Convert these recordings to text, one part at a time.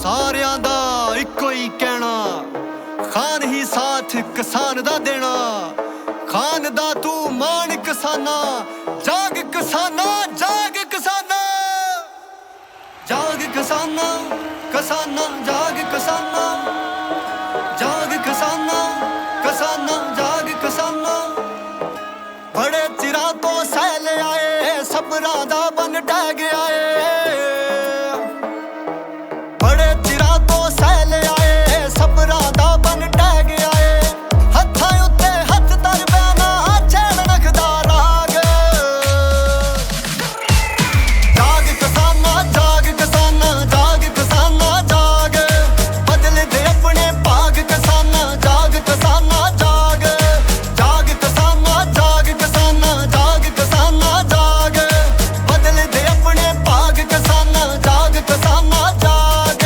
ਸਾਰਿਆਂ ਦਾ ਇੱਕੋ ਹੀ ਕਹਿਣਾ, ਖਾਨ ਹੀ ਸਾਥ ਕਿਸਾਨ ਦਾ ਦੇਣਾ। ਖਾਨ ਦਾ ਤੂੰ ਮਾਣ ਕਿਸਾਨਾਂ, ਜਾਗ ਕਿਸਾਨਾਂ, ਜਾਗ ਕਿਸਾਨਾਂ, ਜਾਗ ਕਿਸਾਨਾਂ, ਕਿਸਾਨਾਂ ਜਾਗ ਕਿਸਾਨਾਂ, ਜਾਗ ਕਿਸਾਨਾਂ, ਕਿਸਾਨਾਂ ਜਾਗ ਕਿਸਾਨਾਂ। ਬੜੇ ਚਿਰਾਂ ਤੋਂ ਸਹਿ ਲਿਆਏ, ਸਬਰਾਂ ਦਾ ਬੰਨ ਢਹਿ ਗਿਆ ਏ। ਬੜੇ ਚਿਰਾਂ ਤੋਂ ਸਹਿ ਲਿਆਏ, ਸਬਰਾਂ ਦਾ ਬੰਨ ਢਹਿ ਗਿਆ ਏ। ਹੱਥਾਂ ਉੱਤੇ ਹੱਥ ਧਰ ਬਹਿਣਾ, ਛੇੜ ਨਖਦਾ ਰਾਗ। ਜਾਗ ਕਿਸਾਨਾਂ, ਜਾਗ ਕਿਸਾਨਾਂ, ਜਾਗ ਕਿਸਾਨਾਂ ਜਾਗ। ਬਦਲਦੇ ਆਪਣੇ ਭਾਗ ਕਿਸਾਨਾਂ, ਜਾਗ ਕਿਸਾਨਾਂ ਜਾਗ। ਜਾਗ ਕਿਸਾਨਾਂ, ਜਾਗ ਕਿਸਾਨਾਂ, ਜਾਗ ਕਿਸਾਨਾਂ ਜਾਗ। ਬਦਲਦੇ ਆਪਣੇ ਭਾਗ ਕਿਸਾਨਾਂ, ਜਾਗ ਕਿਸਾਨਾਂ ਜਾਗ।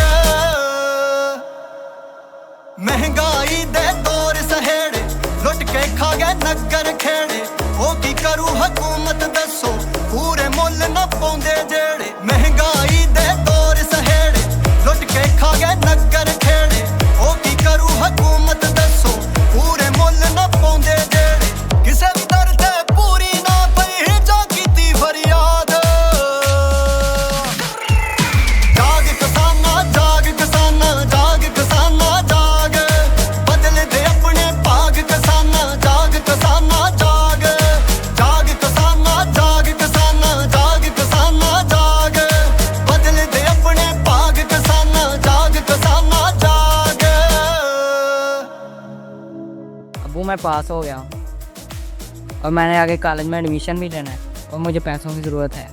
ਮਹਿੰਗਾਈ ਦੇ ਦੌਰ ਸਹੇੜੇ, ਲੁੱਟ ਕੇ ਖਾ ਗਏ ਨਗਰ ਖੇੜੇ। ਉਹ ਕੀ ਕਰੂ ਹਕੂਮਤ ਦੱਸੋ, ਪੂਰੇ ਮੁੱਲ ਨਾ ਪਾਉਂਦੇ ਜਿਹੜੇ। ਮਹਿੰਗਾਈ ਦੇ ਦੌਰ ਸਹੇੜੇ, ਲੁੱਟ ਕੇ ਖਾ ਗਏ ਨਗਰ ਖੇੜੇ। ਉਹ ਕੀ ਕਰੂ ਹਕੂਮਤ ਦੱਸੋ, ਪੂਰੇ ਮੁੱਲ ਨਾ ਪਾਉਂਦੇ ਜਿਹੜੇ। ਕਿਸੇ ਵੀ ਦਰ ਤੇ ਪੂਰੀ ਨਾ ਪਈ, ਜੋ ਕੀਤੀ ਫਰਿਆਦ। ਜਾਗ ਕਿਸਾਨਾਂ, ਜਾਗ ਕਿਸਾਨਾਂ, ਜਾਗ ਕਿਸਾਨਾਂ ਜਾਗ। ਬਦਲਦੇ ਆਪਣੇ ਭਾਗ ਕਿਸਾਨਾਂ, ਜਾਗ ਕਿਸਾਨਾਂ ਜਾਗ। ਜਾਗ ਕਿਸਾਨਾਂ, ਜਾਗ ਕਿਸਾਨਾਂ, ਜਾਗ ਕਿਸਾਨਾਂ ਜਾਗ। ਬਦਲਦੇ ਆਪਣੇ ਭਾਗ ਕਿਸਾਨਾਂ, ਜਾਗ ਕਿਸਾਨਾਂ ਜਾਗ। अबू मैं पास हो गया हूँ और मैंने आगे कॉलेज में एडमिशन भी लेना है और मुझे पैसों की ज़रूरत है।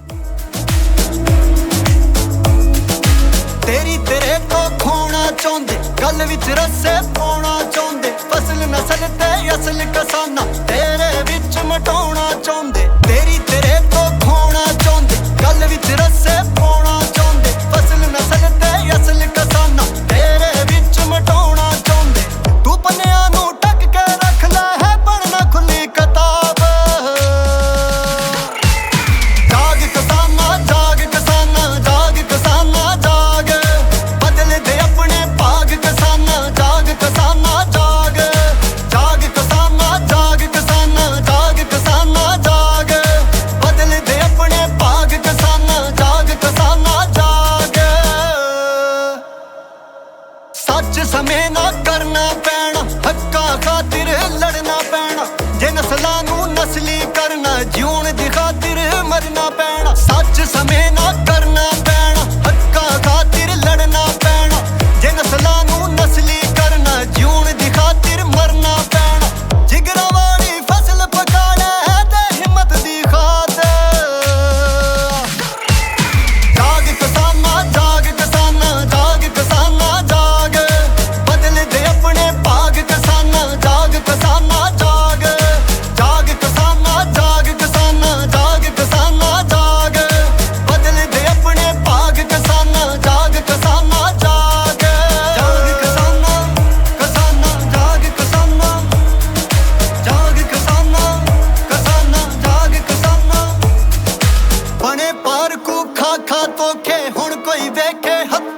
ਤੇਰੀ ਤੇਰੇ ਤੋਂ ਖੋਣਾ ਚਾਹੁੰਦੇ, ਗੱਲ ਵਿੱਚ ਰੱਸੇ ਪਾਉਣਾ ਚਾਹੁੰਦੇ। ਫਸਲ ਨਸਲ ਤੇ ਅਸਲ ਕਿਸਾਨਾਂ, ਤੇਰੇ ਵਿੱਚ ਮਟਾਉਣਾ ਚਾਹੁੰਦੇ। ਤੇਰੀ ਤੇਰੇ ਤੋਂ ਖੋਣਾ ਚਾਹੁੰਦੇ, ਗੱਲ ਵਿੱਚ ਰੱਸੇ ਪਾਉਣਾ ਚਾਹੁੰਦੇ। ਫਸਲ ਨਸਲ ਤੇ ਅਸਲ ਕਿਸਾਨਾਂ, ਤੇਰੇ ਵਿੱਚ ਮਟਾਉਣਾ ਚਾਹੁੰਦੇ। ਤੂੰ ਪੰਨਿਆਂ ਨੂੰ ਢੱਕ ਕੇ ਰੱਖ ਲੈ, ਹੈ ਪੜ੍ਹਨਾ ਖੁੱਲੀ ਕਿਤਾਬ। ਜਾਗ ਕਿਸਾਨਾਂ, ਜਾਗ ਕਿਸਾਨਾਂ, ਜਾਗ ਕਿਸਾਨਾਂ ਜਾਗ। ਬਦਲਦੇ ਆਪਣੇ ਭਾਗ ਕਿਸਾਨਾਂ, ਜਾਗ ਕਿਸਾਨਾਂ ਜਾਗ। ਜਾਗ ਕਿਸਾਨਾਂ, ਜਾਗ ਕਿਸਾਨਾਂ, ਜਾਗ ਕਿਸਾਨਾਂ ਜਾਗ। ਬਦਲਦੇ ਆਪਣੇ ਭਾਗ ਕਿਸਾਨਾਂ, ਜਾਗ ਕਿਸਾਨਾਂ ਜਾਗ। ਸੱਚ ਸਮੇਂ ਨਾ ਕਰਨਾ ਪੈਣਾ, ਹੱਕਾਂ ਖਾਤਰ ਲੜਨਾ ਪੈਣਾ। ਜੇ ਨਸਲਾਂ ਨੂੰ ਨਸਲੀ ਕਰਨਾ, ਜਿਉਣ ਦੀ ਖਾਤਰ ਮਰਨਾ ਪੈਣਾ। ਸੱਚ ਸਮੇਂ ਨਾ ਕਰਨਾ ਪੈਣਾ, ਹੱਕਾਂ ਖਾਤਰ ਲੜਨਾ ਪੈਣਾ। ਜੇ ਨਸਲਾਂ ਨੂੰ ਨਸਲੀ ਕਰਨਾ, ਜਿਉਣ ਦੀ ਖਾਤਰ ਮਰਨਾ ਪੈਣਾ। ਜਿਗਰਾਂ ਵਾਲੀ ਫਸਲ ਪਕਾਣਾ ਤੇ ਹਿੰਮਤ ਦੀ ਖਾਤਰ। ਜਾਗ ਕਿਸਾਨਾਂ, ਜਾਗ ਕਿਸਾਨਾਂ, ਜਾਗ ਕਿਸਾਨਾਂ ਜਾਗ। ਬਦਲਦੇ ਆਪਣੇ ਭਾਗ ਕਿਸਾਨਾਂ, ਜਾਗ ਕਿਸਾਨਾਂ ਜਾਗ। ਜਾਗ ਕਿਸਾਨਾਂ, ਜਾਗ ਕਿਸਾਨਾਂ, ਜਾਗ ਕਿਸਾਨਾਂ ਜਾਗ। ਬਦਲਦੇ ਆਪਣੇ ਭਾਗ ਕਿਸਾਨਾਂ, ਜਾਗ ਕਿਸਾਨਾਂ ਜਾਗ। ਜਾਗ ਕਿਸਾਨਾਂ, ਕਿਸਾਨਾਂ ਜਾਗ ਕਿਸਾਨਾਂ, ਜਾਗ ਕਿਸਾਨਾਂ, ਕਿਸਾਨਾਂ ਜਾਗ ਕਿਸਾਨਾਂ। ਬਣੇ ਪਾਰ ਕੂ ਖਾ ਖਾ ਤੋਖੇ, ਹੁਣ ਕੋਈ ਵੇਖੇ ਹੱਥ